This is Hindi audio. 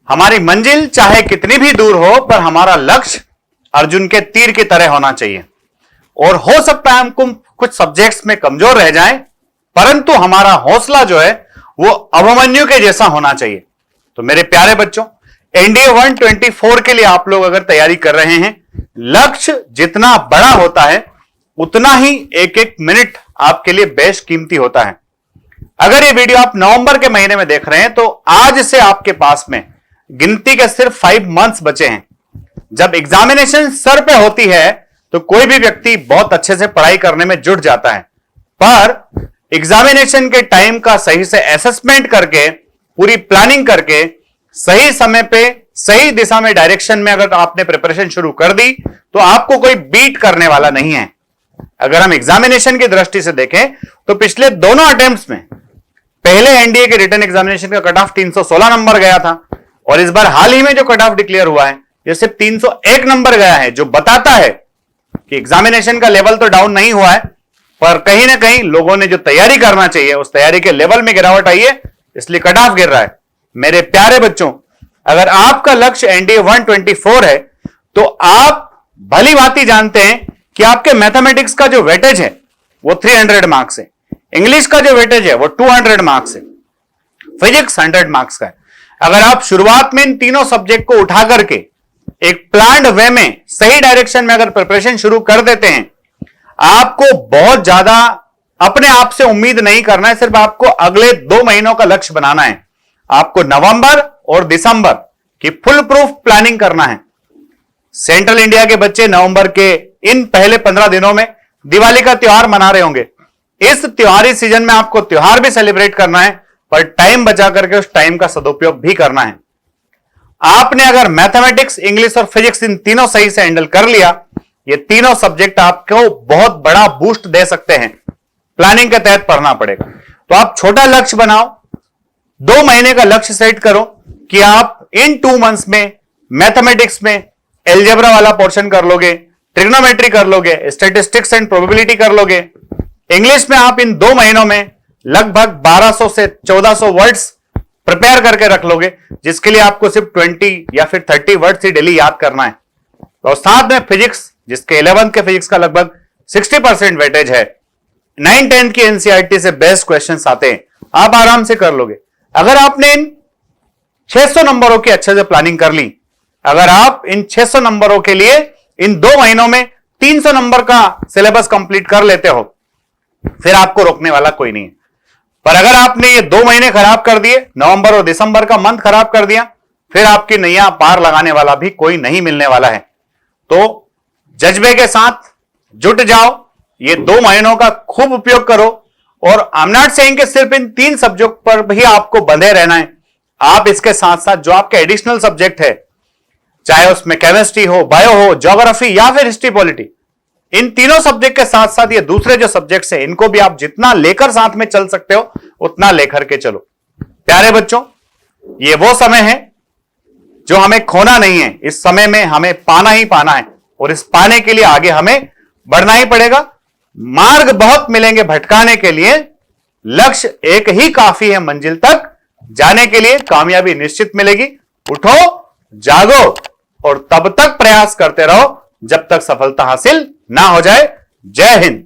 हमारी मंजिल चाहे कितनी भी दूर हो, पर हमारा लक्ष्य अर्जुन के तीर की तरह होना चाहिए। और हो सकता है हम कुछ सब्जेक्ट्स में कमजोर रह जाएं, परंतु हमारा हौसला जो है वो अभिमन्यु के जैसा होना चाहिए। तो मेरे प्यारे बच्चों, एनडीए 124 के लिए आप लोग अगर तैयारी कर रहे हैं, लक्ष्य जितना बड़ा होता है उतना ही एक एक मिनट आपके लिए बेशकीमती होता है। अगर ये वीडियो आप नवंबर के महीने में देख रहे हैं तो आज से आपके पास में गिनती के सिर्फ 5 मंथ्स बचे हैं। जब एग्जामिनेशन सर पे होती है तो कोई भी व्यक्ति बहुत अच्छे से पढ़ाई करने में जुट जाता है, पर एग्जामिनेशन के टाइम का सही से असेसमेंट करके, पूरी प्लानिंग करके, सही समय पे सही दिशा में, डायरेक्शन में अगर आपने प्रिपरेशन शुरू कर दी तो आपको कोई बीट करने वाला नहीं है। अगर हम एग्जामिनेशन की दृष्टि से देखें तो पिछले दोनों अटेम्प्ट्स में पहले एनडीए के रिटन एग्जामिनेशन का कट ऑफ 316 नंबर गया था, और इस बार हाल ही में जो कट ऑफ डिक्लेयर हुआ है ये सिर्फ 301 नंबर गया है, जो बताता है कि एग्जामिनेशन का लेवल तो डाउन नहीं हुआ है, पर कहीं ना कहीं लोगों ने जो तैयारी करना चाहिए उस तैयारी के लेवल में गिरावट आई है, इसलिए कट ऑफ गिर रहा है। मेरे प्यारे बच्चों, अगर आपका लक्ष्य एनडीए 124 है तो आप भली भांति जानते हैं कि आपके मैथमेटिक्स का जो वेटेज है वो 300 मार्क्स है, इंग्लिश का जो वेटेज है वो 200 मार्क्स है, फिजिक्स 100 मार्क्स का है। अगर आप शुरुआत में इन तीनों सब्जेक्ट को उठा करके एक प्लान्ड वे में सही डायरेक्शन में अगर प्रिपरेशन शुरू कर देते हैं, आपको बहुत ज्यादा अपने आप से उम्मीद नहीं करना है, सिर्फ आपको अगले 2 महीनों का लक्ष्य बनाना है। आपको नवंबर और दिसंबर की फुल प्रूफ प्लानिंग करना है। सेंट्रल इंडिया के बच्चे नवंबर के इन पहले 15 दिनों में दिवाली का त्योहार मना रहे होंगे। इस त्योहारी सीजन में आपको त्योहार भी सेलिब्रेट करना है, पर टाइम बचा करके उस टाइम का सदुपयोग भी करना है। आपने अगर मैथमेटिक्स, इंग्लिश और फिजिक्स इन तीनों सही से हैंडल कर लिया, ये तीनों सब्जेक्ट आपको बहुत बड़ा बूस्ट दे सकते हैं। प्लानिंग के तहत पढ़ना पड़ेगा। तो आप छोटा लक्ष्य बनाओ, 2 महीने का लक्ष्य सेट करो कि आप इन 2 मंथ्स में मैथमेटिक्स में एल्जेब्रा वाला पोर्शन कर लोगे, ट्रिग्नोमेट्री कर लोगे, स्टैटिस्टिक्स एंड प्रोबेबिलिटी कर लोगे। इंग्लिश में आप इन 2 महीनों में लगभग 1200 से 1400 वर्ड्स प्रिपेयर करके रख लोगे, जिसके लिए आपको सिर्फ 20 या फिर 30 वर्ड्स ही डेली याद करना है। और साथ में फिजिक्स, जिसके 11th के फिजिक्स का लगभग 60% वेटेज है, 9-10 की एनसीईआरटी से बेस्ट क्वेश्चंस आते हैं, आप आराम से कर लोगे। अगर आपने इन 600 नंबरों की अच्छे से प्लानिंग कर ली, अगर आप इन 600 नंबरों के लिए इन 2 महीनों में 300 नंबर का सिलेबस कंप्लीट कर लेते हो, फिर आपको रोकने वाला कोई नहीं है। पर अगर आपने ये 2 महीने खराब कर दिए, नवंबर और दिसंबर का मंथ खराब कर दिया, फिर आपकी नैया पार लगाने वाला भी कोई नहीं मिलने वाला है। तो जज्बे के साथ जुट जाओ, ये 2 महीनों का खूब उपयोग करो। और आई एम नॉट सेइंग कि सिर्फ इन 3 सब्जेक्ट पर भी आपको बंधे रहना है। आप इसके साथ साथ जो आपके एडिशनल सब्जेक्ट है, चाहे उसमें केमिस्ट्री हो, बायो हो, ज्योग्राफी या फिर हिस्ट्री पॉलिटी, इन तीनों सब्जेक्ट के साथ साथ ये दूसरे जो सब्जेक्ट्स हैं, इनको भी आप जितना लेकर साथ में चल सकते हो उतना लेकर के चलो। प्यारे बच्चों, ये वो समय है जो हमें खोना नहीं है। इस समय में हमें पाना ही पाना है, और इस पाने के लिए आगे हमें बढ़ना ही पड़ेगा। मार्ग बहुत मिलेंगे भटकाने के लिए, लक्ष्य एक ही काफी है मंजिल तक जाने के लिए। कामयाबी निश्चित मिलेगी। उठो, जागो और तब तक प्रयास करते रहो जब तक सफलता हासिल ना हो जाए। जय हिंद।